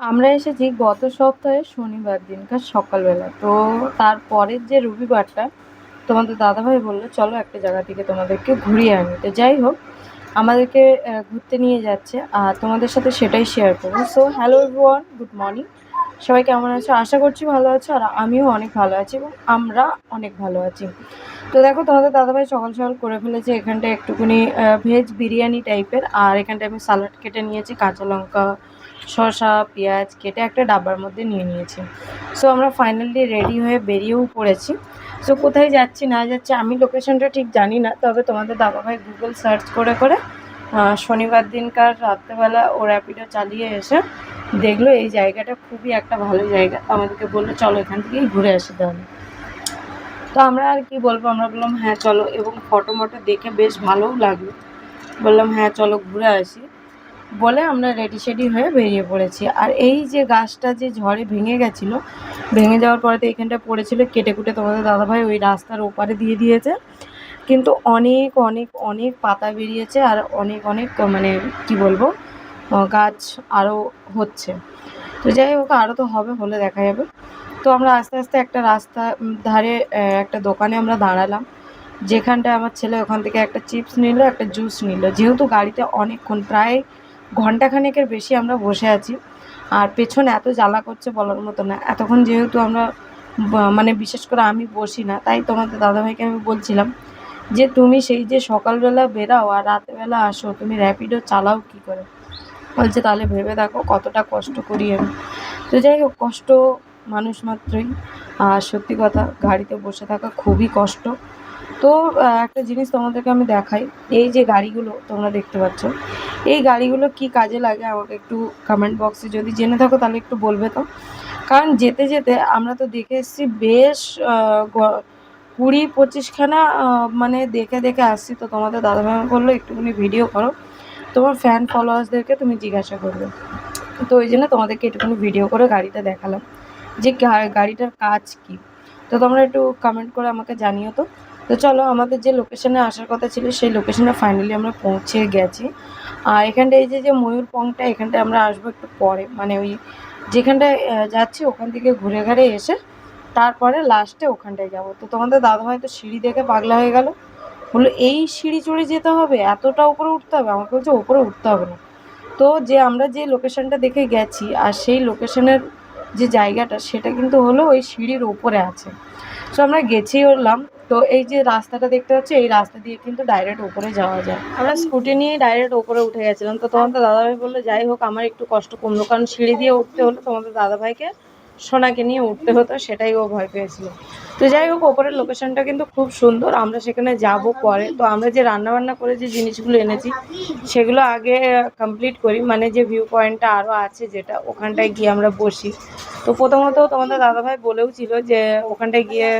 আমরা এসেছি গত সপ্তাহে শনিবার দিনকার সকালবেলা। তো তারপরের যে রবিবারটা তোমাদের দাদাভাই বললো চলো একটা জায়গা থেকে তোমাদেরকে ঘুরিয়ে আনি। তো যাই হোক, আমাদেরকে ঘুরতে নিয়ে যাচ্ছে আর তোমাদের সাথে সেটাই শেয়ার করবো। So hello everyone, good morning. সবাই কেমন আছো? আশা করছি ভালো আছো, আর আমিও অনেক ভালো আছি এবং আমরা অনেক ভালো আছি। তো দেখো, তোমাদের দাদাভাই সকাল সকাল করে ফেলেছে এখানটায় একটুখানি ভেজ বিরিয়ানি টাইপের, আর এখানটায় আমি সালাড কেটে নিয়েছি, কাঁচা লঙ্কা, শসা, পেঁয়াজ কেটে একটা ডাব্বার মধ্যে নিয়ে নিয়েছি। সো আমরা ফাইনালি রেডি হয়ে বেরিয়েও পড়েছি। সো কোথায় যাচ্ছি না যাচ্ছি আমি লোকেশনটা ঠিক জানি না, তবে তোমাদের দাদাভাই গুগল সার্চ করে করে শনিবার দিনকার রাত্রেবেলা ও র্যাপিডো চালিয়ে এসে দেখলো এই জায়গাটা খুবই একটা ভালো জায়গা। আমাদেরকে বললো চলো এখান থেকেই ঘুরে আসি তাহলে। তো আমরা আর কি বলবো, আমরা বললাম হ্যাঁ চলো, এবং ফটো মটো দেখে বেশ ভালোও লাগলো। বললাম হ্যাঁ চলো ঘুরে আসি বলে আমরা রেডি সেডি হয়ে বেরিয়ে পড়েছি। আর এই যে গাছটা যে ঝড়ে ভেঙে গেছিলো, ভেঙে যাওয়ার পরে তো এখানটা পড়েছিল, কেটে কুটে তোমাদের দাদাভাই ওই রাস্তার ওপারে দিয়ে দিয়েছে। কিন্তু অনেক অনেক অনেক পাতা বেরিয়েছে, আর অনেক অনেক মানে কি বলবো, গাছ আরও হচ্ছে। তো যাই হোক, আরও তো হবে, হলে দেখা যাবে। তো আমরা আস্তে আস্তে একটা রাস্তা ধারে একটা দোকানে আমরা দাঁড়ালাম, যেখানটায় আমার ছেলে ওখান থেকে একটা চিপস নিল, একটা জুস নিল। যেহেতু গাড়িতে অনেকক্ষণ, প্রায় ঘন্টাখানেকের বেশি আমরা বসে আছি, আর পেছনে এত জ্বালা করছে বলার মতো না। এতক্ষণ যেহেতু আমরা মানে বিশেষ করে আমি বসি না, তাই তোমাদের দাদাভাইকে আমি বলছিলাম যে তুমি সেই যে সকালবেলা বেরাও আর রাতেরবেলা আসো, তুমি র্যাপিডো চালাও কী করে? বলছে তাহলে ভেবে দেখো কতটা কষ্ট করি আমি। তো যাই হোক, কষ্ট মানুষ মাত্রই, আর সত্যি কথা গাড়িতে বসে থাকা খুবই কষ্ট। তো একটা জিনিস তোমাদেরকে আমি দেখাই, এই যে গাড়িগুলো তোমরা দেখতে পাচ্ছ, এই গাড়িগুলো কি কাজে লাগে আমাকে একটু কমেন্ট বক্সে যদি জেনে থাকো তাহলে একটু বলবে তো। কারণ যেতে যেতে আমরা তো দেখে এসেছি বেশ 20-25খানা মানে দেখে দেখে আসছি। তো তোমাদের দাদাভাই বললো একটুখানি ভিডিও করো, তোমার ফ্যান ফলোয়ার্সদেরকে তুমি জিজ্ঞাসা করবে। তো ওই জন্য তোমাদেরকে একটুখানি ভিডিও করে গাড়িটা দেখালাম যে গাড়িটার কাজ কী। তো তোমরা একটু কমেন্ট করে আমাকে জানিও তো। তো চলো, আমাদের যে লোকেশনে আসার কথা ছিল সেই লোকেশনে ফাইনালি আমরা পৌঁছে গেছি। আর এখানটায় এই যে ময়ূরপঙ্খটা, এখানটায় আমরা আসবো একটু পরে, মানে ওই যেখানটায় যাচ্ছি ওখান থেকে ঘুরে ঘাড়ে এসে তারপরে লাস্টে ওখানটায় যাবো। তো তোমাদের দাদাভাই তো সিঁড়ি দেখে পাগলা হয়ে গেল, বললো এই সিঁড়ি চড়ে যেতে হবে, এতটা উপরে উঠতে হবে? আমাকে বলছে উপরে উঠতে হবে না। তো যে আমরা যে লোকেশনটা দেখে গেছি আর সেই লোকেশনের যে জায়গাটা সেটা কিন্তু হলো ওই সিঁড়ির ওপরে আছে। সো আমরা গেছি উঠলাম। তো এই যে রাস্তাটা দেখতে পাচ্ছি, এই রাস্তা দিয়ে কিন্তু ডাইরেক্ট ওপরে যাওয়া যায়। আমরা স্কুটি নিয়ে ডাইরেক্ট ওপরে উঠে গেছিলাম। তো তোমাদের দাদাভাই বললো যাই হোক আমার একটু কষ্ট কমলো, কারণ সিঁড়ি দিয়ে উঠতে হলে তোমাদের দাদাভাইকে সোনাকে নিয়ে উঠতে হতো, সেটাই ও ভয় পেয়েছিল। তো যাই হোক, ওপরের লোকেশনটা কিন্তু খুব সুন্দর, আমরা সেখানে যাব পরে। তো আমরা যে রান্নাবান্না করে যে জিনিসগুলো এনেছি সেগুলো আগে কমপ্লিট করি, মানে যে ভিউ পয়েন্টটা আরও আছে যেটা, ওখানটায় গিয়ে আমরা বসি। তো প্রথমত তোমাদের দাদাভাই বলেও ছিল যে ওখানটায় গিয়ে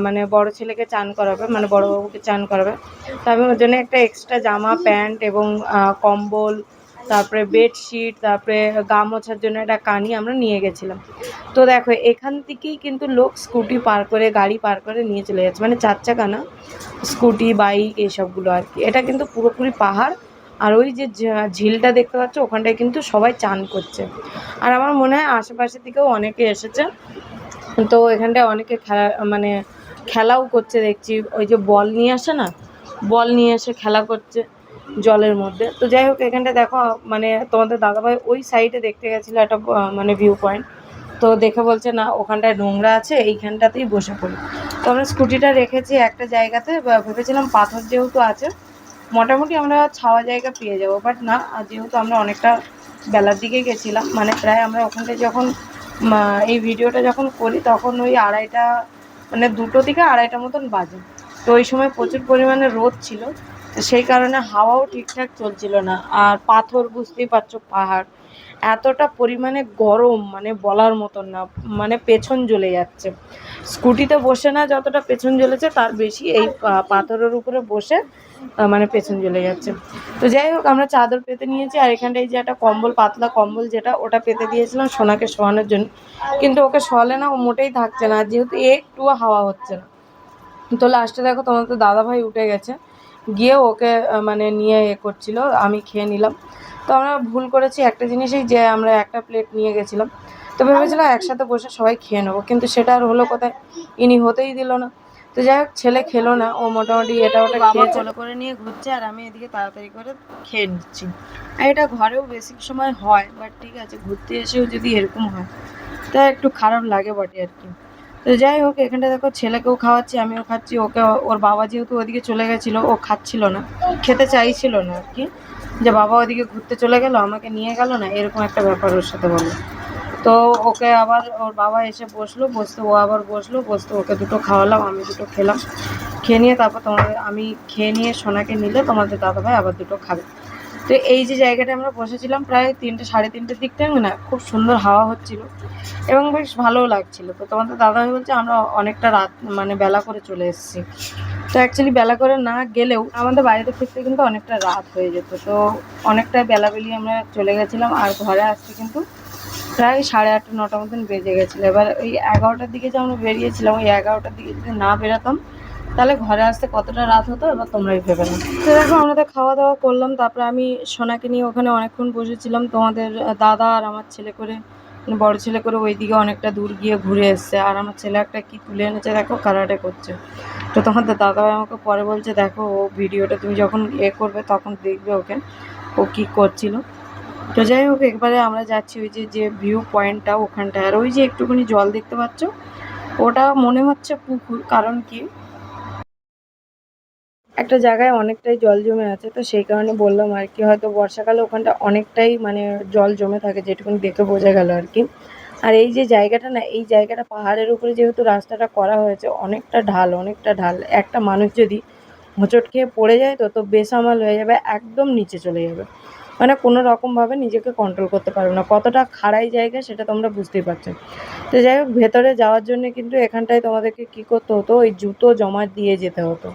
মানে বড় ছেলেকে চান করাবে, মানে বড়োবাবুকে চান করাবে। তো আমি ওর জন্য একটা এক্সট্রা জামা প্যান্ট এবং কম্বল, তারপরে বেডশিট, তারপরে গা মোছার জন্য একটা কানি আমরা নিয়ে গেছিলাম। তো দেখো এখান থেকেই কিন্তু লোক স্কুটি পার করে, গাড়ি পার করে নিয়ে চলে যাচ্ছে, মানে 4 চাকা না, স্কুটি বাইক এইসবগুলো আর কি। এটা কিন্তু পুরোপুরি পাহাড়, আর ওই যে ঝিলটা দেখতে পাচ্ছ ওখানটায় কিন্তু সবাই চান করছে। আর আমার মনে হয় আশেপাশে থেকেও অনেকে এসেছে। তো এখানটায় অনেকে খেলা, মানে খেলাও করছে দেখছি, ওই যে বল নিয়ে আসে না, বল নিয়ে এসে খেলা করছে জলের মধ্যে। তো যাই হোক, এখানটা দেখো মানে তোমাদের দাদাভাই ওই সাইডে দেখতে গেছিলো একটা মানে ভিউ পয়েন্ট। তো দেখে বলছে না ওখানটায় নোংরা আছে, এইখানটাতেই বসে পড়ি। তো আমরা স্কুটিটা রেখেছি একটা জায়গাতে, ভেবেছিলাম পাথর যেহেতু আছে মোটামুটি আমরা ছাওয়া জায়গা পেয়ে যাবো, বাট না, যেহেতু আমরা অনেকটা বেলার দিকে গেছিলাম, মানে প্রায় আমরা ওখানটায় যখন এই ভিডিওটা যখন করি তখন ওই আড়াইটা, মানে 2টো থেকে আড়াইটা মতন বাজে। তো ওই সময় প্রচুর পরিমাণে রোদ ছিল, তো সেই কারণে হাওয়াও ঠিকঠাক চলছিল না। আর পাথর, বুঝতেই পারছো পাহাড়, এতটা পরিমাণে গরম মানে বলার মতন না, মানে পেছন জ্বলে যাচ্ছে। স্কুটিতে বসে না যতটা পেছন জ্বলেছে তার বেশি এই পাথরের উপরে বসে মানে পেছন জ্বলে যাচ্ছে। তো যাই হোক, আমরা চাদর পেতে নিয়েছি, আর এখানটায় এই যে একটা কম্বল, পাতলা কম্বল যেটা, ওটা পেতে দিয়েছিলাম সোনাকে শোয়ানোর জন্য, কিন্তু ওকে শোয়ালে না, ও মোটেই থাকছে না, যেহেতু একটুও হাওয়া হচ্ছে না। তো লাস্টে দেখো তোমাদের দাদাভাই উঠে গেছে, গিয়ে ওকে মানে নিয়ে করছিল, আমি খেয়ে নিলাম। তো আমরা ভুল করেছি একটা জিনিসই, যে আমরা একটা প্লেট নিয়ে গেছিলাম, তো ভেবেছিলাম একসাথে বসে সবাই খেয়ে নেবো, কিন্তু সেটা আর হলো কোথায়, ইনি হতেই দিল না। তো যাই হোক, ছেলে খেলো না, ও মোটামুটি এটা ওটা খেয়ে কোলে করে নিয়ে ঘুরছে, আর আমি এদিকে তাড়াতাড়ি করে খেয়ে নিচ্ছি। আর এটা ঘরেও বেশি সময় হয়, বাট ঠিক আছে, ঘুরতে এসেও যদি এরকম হয় তা একটু খারাপ লাগে বটে আর কি। তো যাই হোক, এখানটা দেখো ছেলেকেও খাওয়াচ্ছি, আমিও খাচ্ছি, ওকে ওর বাবা যেহেতু ওদিকে চলে গেছিলো, ও খাচ্ছিল না, খেতে চাইছিল না আর কি, যে বাবা ওদিকে ঘুরতে চলে গেল, আমাকে নিয়ে গেল না, এরকম একটা ব্যাপার ওর সাথে বলো। তো ওকে আবার ওর বাবা এসে বসলো, বসতে ও আবার বসলো, বসতে ওকে দুটো খাওয়ালাম, আমি দুটো খেলাম, খেয়ে নিয়ে তারপর তোমাদের আমি খেয়ে নিয়ে সোনাকে নিলে তোমাদের দাদাভাই আবার দুটো খাবে। তো এই যে জায়গাটা আমরা বসেছিলাম প্রায় 3টে সাড়ে 3টের দিক থেকে না, খুব সুন্দর হাওয়া হচ্ছিল এবং বেশ ভালোও লাগছিল। তো তোমাদের দাদাভাই বলছে আমরা অনেকটা রাত মানে বেলা করে চলে এসেছি। তো অ্যাকচুয়ালি বেলা করে না গেলেও আমাদের বাড়িতে ফিরতে কিন্তু অনেকটা রাত হয়ে যেত, তো অনেকটা বেলাবেলি আমরা চলে গেছিলাম, আর ঘরে আসতে কিন্তু প্রায় 8:30 9টার মতন বেজে গেছিলো। এবার ওই 11টার দিকে যে আমরা বেরিয়েছিলাম, ওই 11টার দিকে যদি না বেরোতাম তাহলে ঘরে আসতে কতটা রাত হতো এবার তোমরাই ভেবে নাও। তো দেখো, আমরা তো খাওয়া দাওয়া করলাম, তারপরে আমি সোনাকে নিয়ে ওখানে অনেকক্ষণ বসেছিলাম, তোমাদের দাদা আর আমার ছেলে করে, মানে বড় ছেলে করে ওইদিকে অনেকটা দূর গিয়ে ঘুরে এসছে, আর আমার ছেলে একটা কি তুলে এনেছে দেখো, কারাটে করছে। তো তোমাদের দাদাভাই আমাকে পরে বলছে দেখো, ও ভিডিওটা তুমি যখন করবে তখন দেখবে ওকে, ও কী করছিল। তো যাই হোক, একবারে আমরা যাচ্ছি ওই যে ভিউ পয়েন্টটা ওখানটায়, আর ওই যে একটুখানি জল দেখতে পাচ্ছ, ওটা মনে হচ্ছে পুকুর, কারণ কি একটা জায়গায় অনেকটাই জল জমে আছে, তো সেই কারণে বললাম আর কি, হয়তো বর্ষাকালে ওখানটা অনেকটাই মানে জল জমে থাকে, যেটুকুনি দেখে বোঝা গেল আর কি। আর এই যে জায়গাটা না, এই জায়গাটা পাহাড়ের উপরে যেহেতু রাস্তাটা করা হয়েছে, অনেকটা ঢাল, অনেকটা ঢাল, একটা মানুষ যদি হোঁচট খেয়ে পড়ে যায় তো বেসামাল হয়ে যাবে, একদম নিচে চলে যাবে, মানে কোনো রকমভাবে নিজেকে কন্ট্রোল করতে পারবে না, কতটা খাড়াই জায়গা সেটা তোমরা বুঝতেই পারছো। তো যাই হোক, ভেতরে যাওয়ার জন্য কিন্তু এখানটায় তোমাদেরকে কী করতে হতো, ওই জুতো জমা দিয়ে যেতে হতো।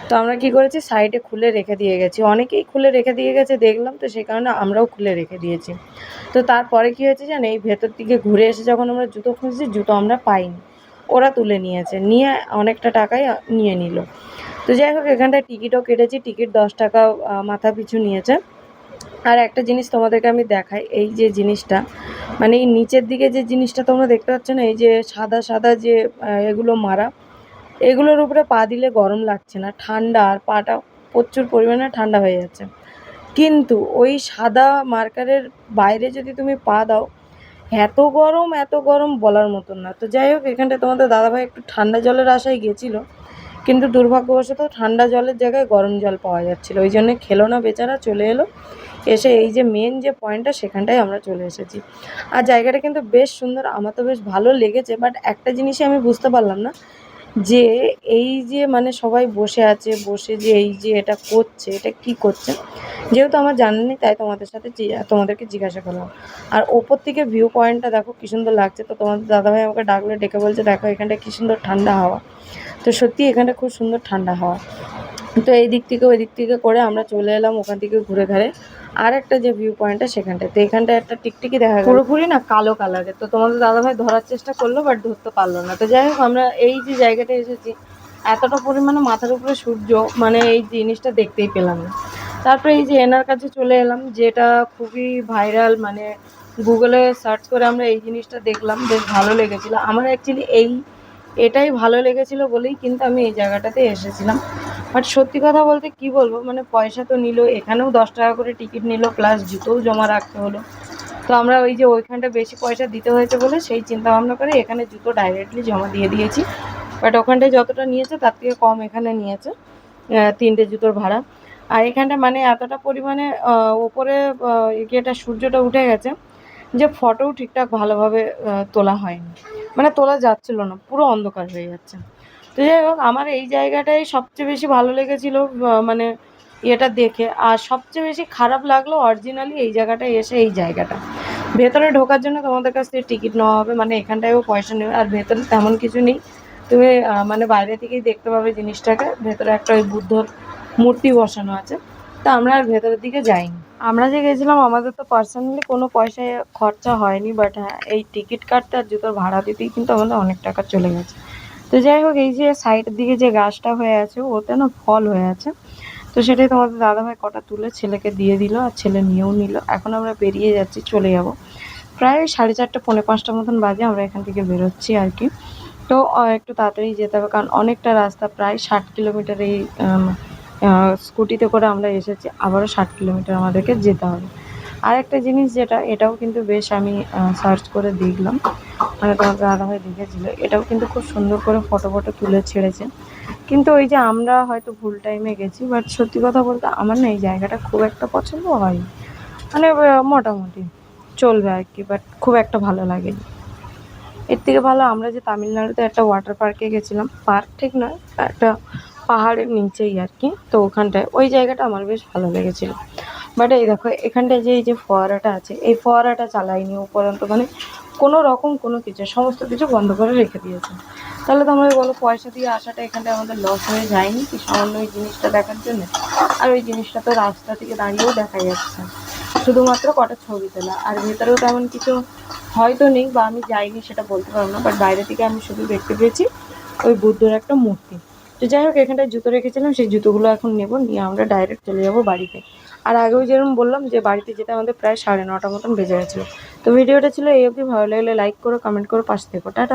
তো আমরা কী করেছি, সাইডে খুলে রেখে দিয়ে গেছি, অনেকেই খুলে রেখে দিয়ে গেছে দেখলাম, তো সেই কারণে আমরাও খুলে রেখে দিয়েছি। তো তারপরে কী হয়েছে জানো, এই ভেতর দিকে ঘুরে এসে যখন আমরা জুতো খুঁজছি, জুতো আমরা পাইনি, ওরা তুলে নিয়েছে, নিয়ে অনেকটা টাকাই নিয়ে নিল। তো যাই হোক, এখানটায় টিকিটও কেটেছি, টিকিট 10 টাকা মাথা পিছু নিয়েছে। আর একটা জিনিস তোমাদেরকে আমি দেখাই, এই যে জিনিসটা, মানে এই নিচের দিকে যে জিনিসটা তোমরা দেখতে পাচ্ছ না, এই যে সাদা সাদা যে এগুলো মারা, এগুলোর উপরে পা দিলে গরম লাগছে না, ঠান্ডা, আর পাটা প্রচুর পরিমাণে ঠান্ডা হয়ে যাচ্ছে। কিন্তু ওই সাদা মার্কারের বাইরে যদি তুমি পা দাও, এত গরম, এত গরম বলার মতন না। তো যাই হোক, এখানটায় তোমাদের দাদাভাই একটু ঠান্ডা জলের আশায় গেছিলো, কিন্তু দুর্ভাগ্যবশত ঠান্ডা জলের জায়গায় গরম জল পাওয়া যাচ্ছিলো, ওই জন্যে খেলো না বেচারা, চলে এলো। এসে এই যে মেন যে পয়েন্টটা, সেখানটায় আমরা চলে এসেছি। আর জায়গাটা কিন্তু বেশ সুন্দর, আমার তো বেশ ভালো লেগেছে, বাট একটা জিনিসই আমি বুঝতে পারলাম না, যে এই যে মানে সবাই বসে আছে, বসে যে এই যে এটা করছে, এটা কি করছে, যেহেতু আমার জানা নেই তাই তোমাদের সাথে তোমাদেরকে জিজ্ঞাসা করলাম। আর ওপর থেকে ভিউ পয়েন্টটা দেখো কি সুন্দর লাগছে। তো তোমাদের দাদাভাই আমাকে ডাকলে, ডেকে বলছে দেখো এখানটা কি সুন্দর ঠান্ডা হাওয়া। তো সত্যি এখানটা খুব সুন্দর ঠান্ডা হাওয়া। তো এই দিক থেকে ওই দিক থেকে করে আমরা চলে এলাম ওখান থেকে ঘুরে ঘাড়ে আর একটা যে ভিউ পয়েন্টটা সেখানটায়। তো এখানটায় একটা টিকটিকি দেখা গেল, পুরোপুরি না কালো কালারের। তো তোমাদের দাদাভাই ধরার চেষ্টা করলো, বাট ধরতে পারলো না। তো যাই হোক, আমরা এই যে জায়গাটা এসেছি, এতটা পরিমাণে মাথার উপরে সূর্য, মানে এই জিনিসটা দেখতেই পেলাম না। তারপরে এই যে এনার কাছে চলে এলাম, যেটা খুবই ভাইরাল, মানে গুগলে সার্চ করে আমরা এই জিনিসটা দেখলাম, বেশ ভালো লেগেছিলো আমার। অ্যাকচুয়ালি এটাই ভালো লেগেছিলো বলেই কিন্তু আমি এই জায়গাটাতে এসেছিলাম। বাট সত্যি কথা বলতে কি বলবো, মানে পয়সা তো নিল, এখানেও 10 টাকা করে টিকিট নিল, প্লাস জুতোও জমা রাখতে হলো। তো আমরা ওই যে ওইখানটা বেশি পয়সা দিতে হয়েছে বলে সেই চিন্তা ভাবনা করে এখানে জুতো ডাইরেক্টলি জমা দিয়ে দিয়েছি। বাট ওখানটায় যতটা নিয়েছে তার থেকে কম এখানে নিয়েছে 3টে জুতোর ভাড়া। আর এখানটা মানে এতটা পরিমাণে ওপরে ইয়েটা সূর্যটা উঠে গেছে যে ফটোও ঠিকঠাক ভালোভাবে তোলা হয়নি, মানে তোলা যাচ্ছিল না, পুরো অন্ধকার হয়ে যাচ্ছে। তো যাই হোক, আমার এই জায়গাটাই সবচেয়ে বেশি ভালো লেগেছিলো, মানে এটা দেখে। আর সবচেয়ে বেশি খারাপ লাগলো অরিজিনালি এই জায়গাটায় এসে, এই জায়গাটা ভেতরে ঢোকার জন্য তোমাদের কাছ থেকে টিকিট নেওয়া হবে, মানে এখানটায়ও পয়সা নেবে। আর ভেতরে তেমন কিছু নেই, তুমি মানে বাইরে থেকেই দেখতে পাবে জিনিসটাকে। ভেতরে একটা ওই বুদ্ধর মূর্তি বসানো আছে। তো আমরা আর ভেতরের দিকে যাইনি। আমরা যে গেছিলাম আমাদের তো পার্সোনালি কোনো পয়সা খরচা হয়নি, বাট হ্যাঁ, এই টিকিট কাটতে আর জুতোর ভাড়া দিতেই কিন্তু আমাদের অনেক টাকা চলে গেছে। তো যাই হোক, এই যে সাইডের দিকে যে গাছটা হয়ে আছে, ওতে না ফল হয়ে আছে। তো সেটাই তোমাদের দাদাভাই কটা তুলে ছেলেকে দিয়ে দিল, আর ছেলে নিয়েও নিল। এখন আমরা বেরিয়ে যাচ্ছি, চলে যাব। প্রায় 4:30 পৌনে 5টার মতন বাজে আমরা এখান থেকে বেরোচ্ছি আর কি। তো একটু তাড়াতাড়ি যেতে হবে, কারণ অনেকটা রাস্তা, প্রায় 60 কিলোমিটার এই স্কুটিতে করে আমরা এসেছি, আবারও 60 কিলোমিটার আমাদেরকে যেতে হবে। আর একটা জিনিস যেটা, এটাও কিন্তু বেশ আমি সার্চ করে দেখলাম, মানে তোমার দাদাভাই দেখেছিল, এটাও কিন্তু খুব সুন্দর করে ফটো ফটো তুলে ছেড়েছে। কিন্তু ওই যে আমরা হয়তো ভুল টাইমে গেছি, বাট সত্যি কথা বলতে আমার না এই জায়গাটা খুব একটা পছন্দ হয়, মানে মোটামুটি চলবে আর কি, বাট খুব একটা ভালো লাগেনি। এর থেকে ভালো আমরা যে তামিলনাড়ুতে একটা ওয়াটার পার্কে গেছিলাম, পার্ক ঠিক নয়, একটা পাহাড়ের নিচেই আর কি, তো ওখানটায় ওই জায়গাটা আমার বেশ ভালো লেগেছিল। বাট এই দেখো এখানটায় যে এই যে ফোয়ারাটা আছে, এই ফোয়ারাটা চালায়নি উপরন্ত, মানে কোনো রকম কোনো কিছু, সমস্ত কিছু বন্ধ করে রেখে দিয়েছে। তাহলে তোমরা বলো, পয়সা দিয়ে আসাটা এখানটায় আমাদের লস হয়ে যায়নি কি সামান্য ওই জিনিসটা দেখার জন্য? আর ওই জিনিসটা তো রাস্তা থেকে দাঁড়িয়েও দেখা যাচ্ছে, শুধুমাত্র কটা ছবি তোলা, আর ভেতরেও তেমন কিছু হয়তো নেই, বা আমি যাইনি সেটা বলতে পারবো না, বাট বাইরে থেকে আমি শুধু দেখতে পেয়েছি ওই বুদ্ধর একটা মূর্তি। তো যাই হোক, এখানটায় জুতো রেখেছিলাম, সেই জুতোগুলো এখন নেবো, নিয়ে আমরা ডাইরেক্ট চলে যাবো বাড়িতে। আর আগেও যেরকম বললাম যে বাড়িতে যেতে আমাদের প্রায় 9:30 মতন বেজে গেছিলো। তো ভিডিওটা ছিল এই অবধি, ভালো লাগলে লাইক করো, কমেন্ট করো, পাশে থেকো, টাটা।